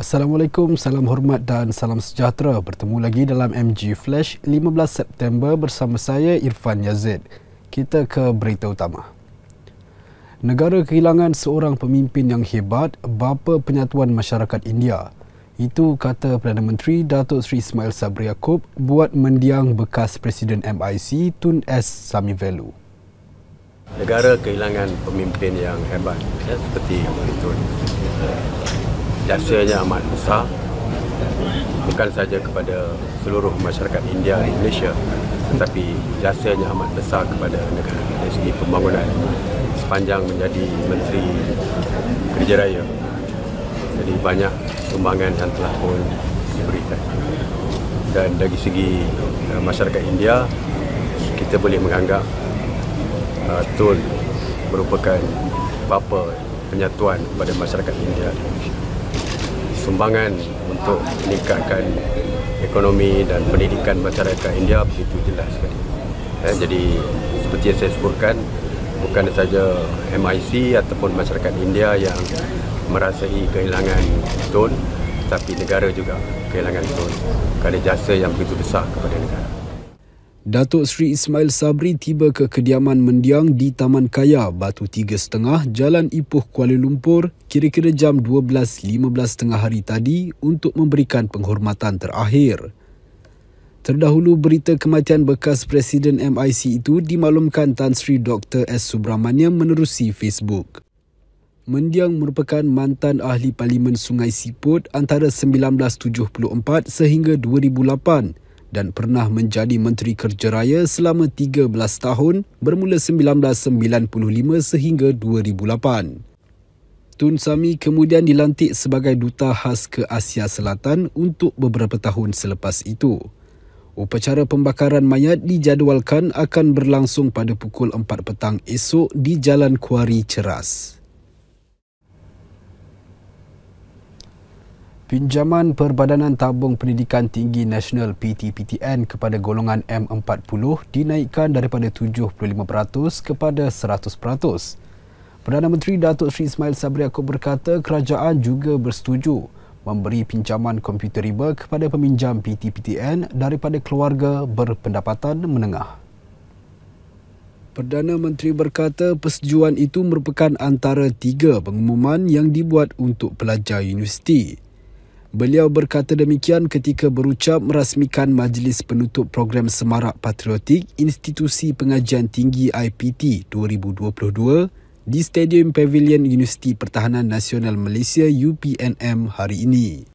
Assalamualaikum, salam hormat dan salam sejahtera. Bertemu lagi dalam MG Flash 15 September bersama saya Irfan Yazid. Kita ke berita utama. Negara kehilangan seorang pemimpin yang hebat, bapa penyatuan masyarakat India. Itu kata Perdana Menteri Datuk Seri Ismail Sabri Yaakob buat mendiang bekas Presiden MIC Tun S. Samivelu. Negara kehilangan pemimpin yang hebat, seperti Tun. Jasanya amat besar, bukan saja kepada seluruh masyarakat India di Malaysia, tetapi jasanya amat besar kepada negara dari segi pembangunan sepanjang menjadi Menteri Kerja Raya. Jadi banyak sumbangan yang telah pun diberikan. Dan dari segi masyarakat India, kita boleh menganggap Tun merupakan bapa penyatuan kepada masyarakat India. Sumbangan untuk meningkatkan ekonomi dan pendidikan masyarakat India begitu jelas sekali. Jadi seperti yang saya sebutkan, bukan saja MIC ataupun masyarakat India yang merasai kehilangan Tun, tetapi negara juga kehilangan Tun kerana jasa yang begitu besar kepada negara. Datuk Seri Ismail Sabri tiba ke kediaman mendiang di Taman Kaya, Batu 3.5, Jalan Ipoh, Kuala Lumpur, kira-kira jam 12.15 tengah hari tadi untuk memberikan penghormatan terakhir. Terdahulu, berita kematian bekas Presiden MIC itu dimaklumkan Tan Sri Dr. S. Subramaniam menerusi Facebook. Mendiang merupakan mantan ahli Parlimen Sungai Siput antara 1974 sehingga 2008 dan pernah menjadi Menteri Kerja Raya selama 13 tahun bermula 1995 sehingga 2008. Tun Sami kemudian dilantik sebagai Duta Khas ke Asia Selatan untuk beberapa tahun selepas itu. Upacara pembakaran mayat dijadualkan akan berlangsung pada pukul 4 petang esok di Jalan Kuari Ceras. Pinjaman Perbadanan Tabung Pendidikan Tinggi Nasional PTPTN kepada golongan M40 dinaikkan daripada 75% kepada 100%. Perdana Menteri Datuk Seri Ismail Sabri Yaakob berkata kerajaan juga bersetuju memberi pinjaman komputer riba kepada peminjam PTPTN daripada keluarga berpendapatan menengah. Perdana Menteri berkata persetujuan itu merupakan antara 3 pengumuman yang dibuat untuk pelajar universiti. Beliau berkata demikian ketika berucap merasmikan Majlis Penutup Program Semarak Patriotik Institusi Pengajian Tinggi IPT 2022 di Stadium Pavilion Universiti Pertahanan Nasional Malaysia UPNM hari ini.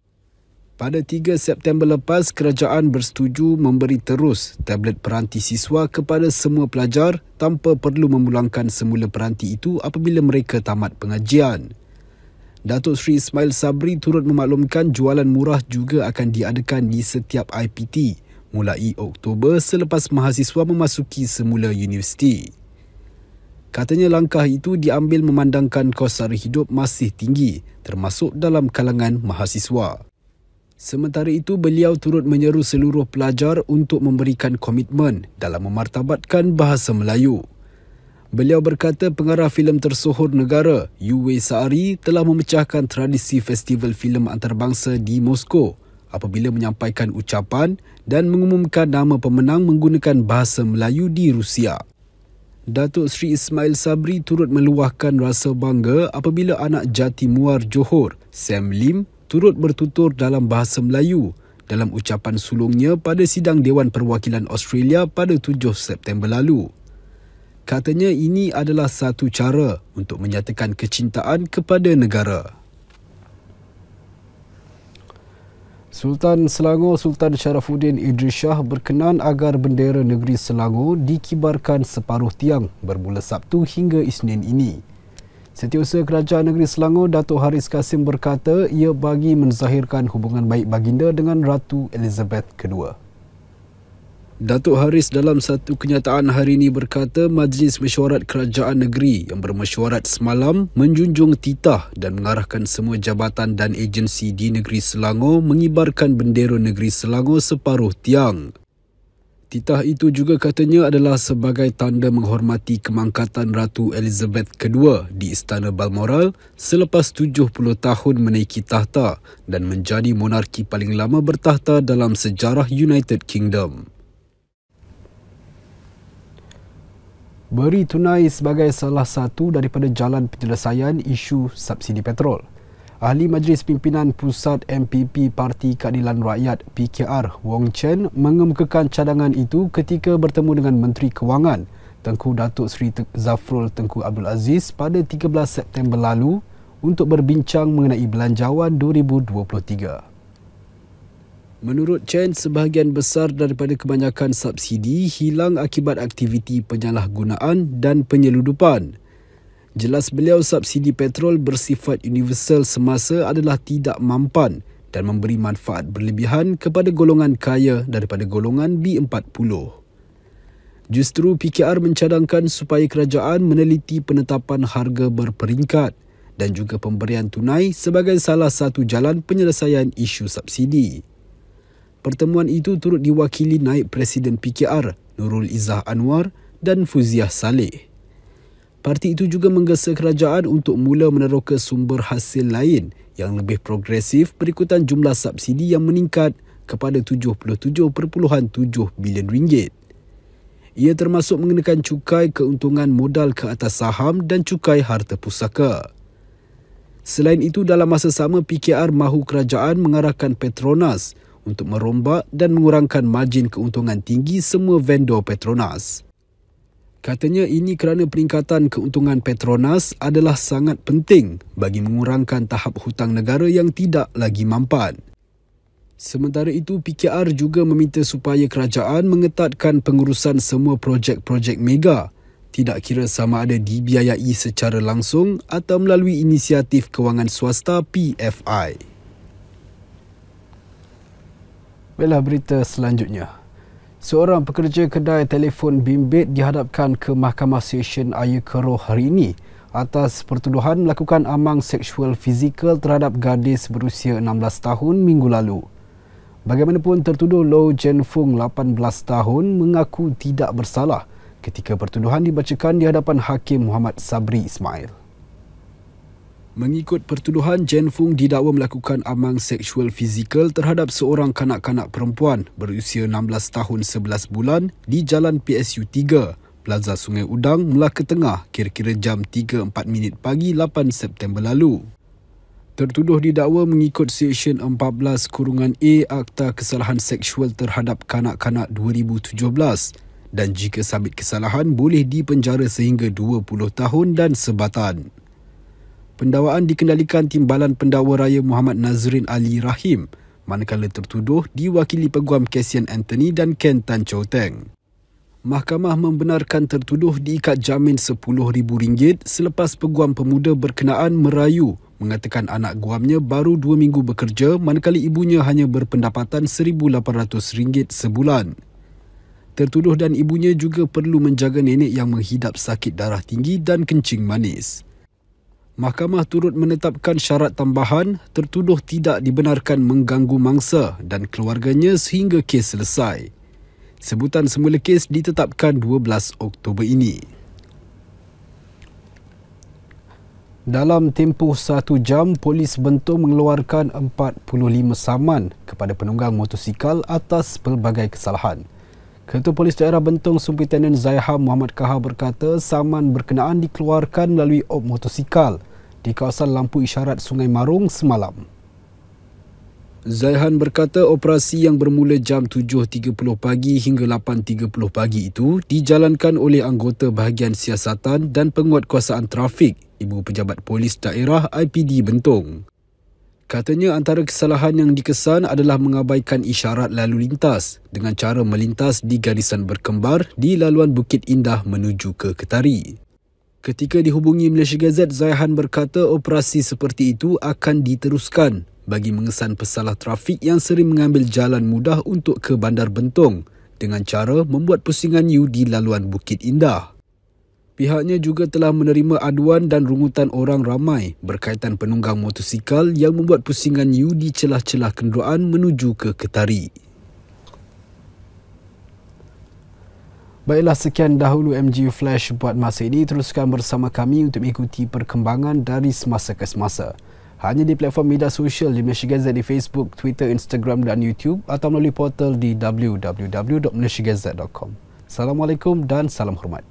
Pada 3 September lepas, kerajaan bersetuju memberi terus tablet peranti siswa kepada semua pelajar tanpa perlu memulangkan semula peranti itu apabila mereka tamat pengajian. Datuk Seri Ismail Sabri turut memaklumkan jualan murah juga akan diadakan di setiap IPT mulai Oktober selepas mahasiswa memasuki semula universiti. Katanya langkah itu diambil memandangkan kos sara hidup masih tinggi termasuk dalam kalangan mahasiswa. Sementara itu, beliau turut menyeru seluruh pelajar untuk memberikan komitmen dalam memartabatkan bahasa Melayu. Beliau berkata pengarah filem tersohor negara, Yuwei Saari, telah memecahkan tradisi festival filem antarabangsa di Moskow apabila menyampaikan ucapan dan mengumumkan nama pemenang menggunakan bahasa Melayu di Rusia. Datuk Seri Ismail Sabri turut meluahkan rasa bangga apabila anak jati Muar Johor, Sam Lim, turut bertutur dalam bahasa Melayu dalam ucapan sulungnya pada sidang Dewan Perwakilan Australia pada 7 September lalu. Katanya ini adalah satu cara untuk menyatakan kecintaan kepada negara. Sultan Selangor Sultan Sharafuddin Idris Shah berkenan agar bendera negeri Selangor dikibarkan separuh tiang bermula Sabtu hingga Isnin ini. Setiausaha Kerajaan Negeri Selangor Datuk Haris Kasim berkata ia bagi menzahirkan hubungan baik baginda dengan Ratu Elizabeth II. Datuk Haris dalam satu kenyataan hari ini berkata Majlis Mesyuarat Kerajaan Negeri yang bermesyuarat semalam menjunjung titah dan mengarahkan semua jabatan dan agensi di negeri Selangor mengibarkan bendera negeri Selangor separuh tiang. Titah itu juga katanya adalah sebagai tanda menghormati kemangkatan Ratu Elizabeth II di Istana Balmoral selepas 70 tahun menaiki tahta dan menjadi monarki paling lama bertahta dalam sejarah United Kingdom. Beri tunai sebagai salah satu daripada jalan penyelesaian isu subsidi petrol. Ahli Majlis Pimpinan Pusat MPP Parti Keadilan Rakyat PKR Wong Chen mengemukakan cadangan itu ketika bertemu dengan Menteri Kewangan Tengku Datuk Seri Zafrul Tengku Abdul Aziz pada 13 September lalu untuk berbincang mengenai belanjawan 2023. Menurut Chen, sebahagian besar daripada kebanyakan subsidi hilang akibat aktiviti penyalahgunaan dan penyeludupan. Jelas beliau, subsidi petrol bersifat universal semasa adalah tidak mampan dan memberi manfaat berlebihan kepada golongan kaya daripada golongan B40. Justru PKR mencadangkan supaya kerajaan meneliti penetapan harga berperingkat dan juga pemberian tunai sebagai salah satu jalan penyelesaian isu subsidi. Pertemuan itu turut diwakili Naib Presiden PKR Nurul Izzah Anwar dan Fuziah Saleh. Parti itu juga menggesa kerajaan untuk mula meneroka sumber hasil lain yang lebih progresif berikutan jumlah subsidi yang meningkat kepada RM77.7 bilion. Ia termasuk mengenakan cukai keuntungan modal ke atas saham dan cukai harta pusaka. Selain itu, dalam masa sama PKR mahu kerajaan mengarahkan Petronas untuk merombak dan mengurangkan margin keuntungan tinggi semua vendor Petronas. Katanya ini kerana peningkatan keuntungan Petronas adalah sangat penting bagi mengurangkan tahap hutang negara yang tidak lagi mampan. Sementara itu, PKR juga meminta supaya kerajaan mengetatkan pengurusan semua projek-projek mega, tidak kira sama ada dibiayai secara langsung atau melalui inisiatif kewangan swasta PFI. Baiklah, berita selanjutnya. Seorang pekerja kedai telefon bimbit dihadapkan ke Mahkamah Session Ayer Keroh hari ini atas pertuduhan melakukan amang seksual fizikal terhadap gadis berusia 16 tahun minggu lalu. Bagaimanapun, tertuduh Low Jen Fung, 18 tahun, mengaku tidak bersalah ketika pertuduhan dibacakan di hadapan Hakim Muhammad Sabri Ismail. Mengikut pertuduhan, Jen Fung didakwa melakukan amang seksual fizikal terhadap seorang kanak-kanak perempuan berusia 16 tahun 11 bulan di Jalan PSU 3, Plaza Sungai Udang, Melaka Tengah, kira-kira jam 3.04 pagi 8 September lalu. Tertuduh didakwa mengikut Seksyen 14(A) Akta Kesalahan Seksual Terhadap Kanak-kanak 2017 dan jika sabit kesalahan boleh dipenjara sehingga 20 tahun dan sebatan. Pendakwaan dikendalikan Timbalan Pendakwa Raya Muhammad Nazrin Ali Rahim, manakala tertuduh diwakili Peguam Kesian Anthony dan Ken Tan Chow Teng. Mahkamah membenarkan tertuduh diikat jamin RM10,000 selepas Peguam Pemuda berkenaan merayu mengatakan anak guamnya baru 2 minggu bekerja manakala ibunya hanya berpendapatan RM1,800 sebulan. Tertuduh dan ibunya juga perlu menjaga nenek yang menghidap sakit darah tinggi dan kencing manis. Mahkamah turut menetapkan syarat tambahan, tertuduh tidak dibenarkan mengganggu mangsa dan keluarganya sehingga kes selesai. Sebutan semula kes ditetapkan 12 Oktober ini. Dalam tempoh 1 jam, polis Bentong mengeluarkan 45 saman kepada penunggang motosikal atas pelbagai kesalahan. Ketua Polis Daerah Bentong Superintendent Zaiham Muhammad Kahar berkata saman berkenaan dikeluarkan melalui op motosikal di kawasan lampu isyarat Sungai Marung semalam. Zaihan berkata operasi yang bermula jam 7.30 pagi hingga 8.30 pagi itu dijalankan oleh anggota bahagian siasatan dan penguatkuasaan trafik Ibu Pejabat Polis Daerah IPD Bentong. Katanya antara kesalahan yang dikesan adalah mengabaikan isyarat lalu lintas dengan cara melintas di garisan berkembar di laluan Bukit Indah menuju ke Ketari. Ketika dihubungi Malaysia Gazette, Zaihan berkata operasi seperti itu akan diteruskan bagi mengesan pesalah trafik yang sering mengambil jalan mudah untuk ke Bandar Bentong dengan cara membuat pusingan U di laluan Bukit Indah. Pihaknya juga telah menerima aduan dan rungutan orang ramai berkaitan penunggang motosikal yang membuat pusingan U di celah-celah kenderaan menuju ke Ketari. Baiklah, sekian dahulu MGU Flash buat masa ini. Teruskan bersama kami untuk mengikuti perkembangan dari semasa ke semasa. Hanya di platform media sosial di Malaysia Gazette di Facebook, Twitter, Instagram dan YouTube atau melalui portal di www.malaysiagazette.com. Assalamualaikum dan salam hormat.